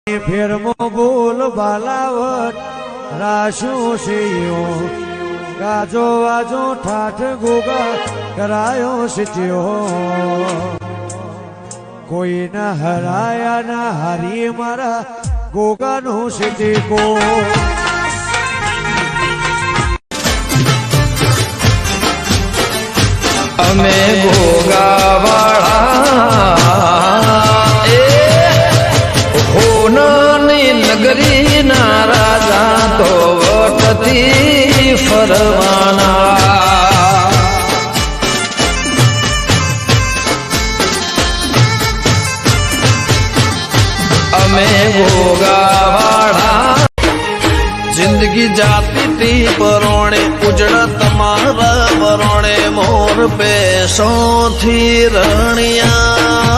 ફેરમો બોલ બાલાવટ રાશું શિયો ગાજો વાજો ઠાઠ ગોગા કરાયો સિત્યો કોઈ ના હરાયા ના હારી મારા ગોગાનો સિદ્ધિકો અમે ગોગાવાળા હોનાની નગરી ના રાજા તો વટથી ફરવાના અમે ગોગાવાળા જિંદગી જાતી તી પરોણે ઉજળ તમારા વરોણે મોર પેશોથી રણિયા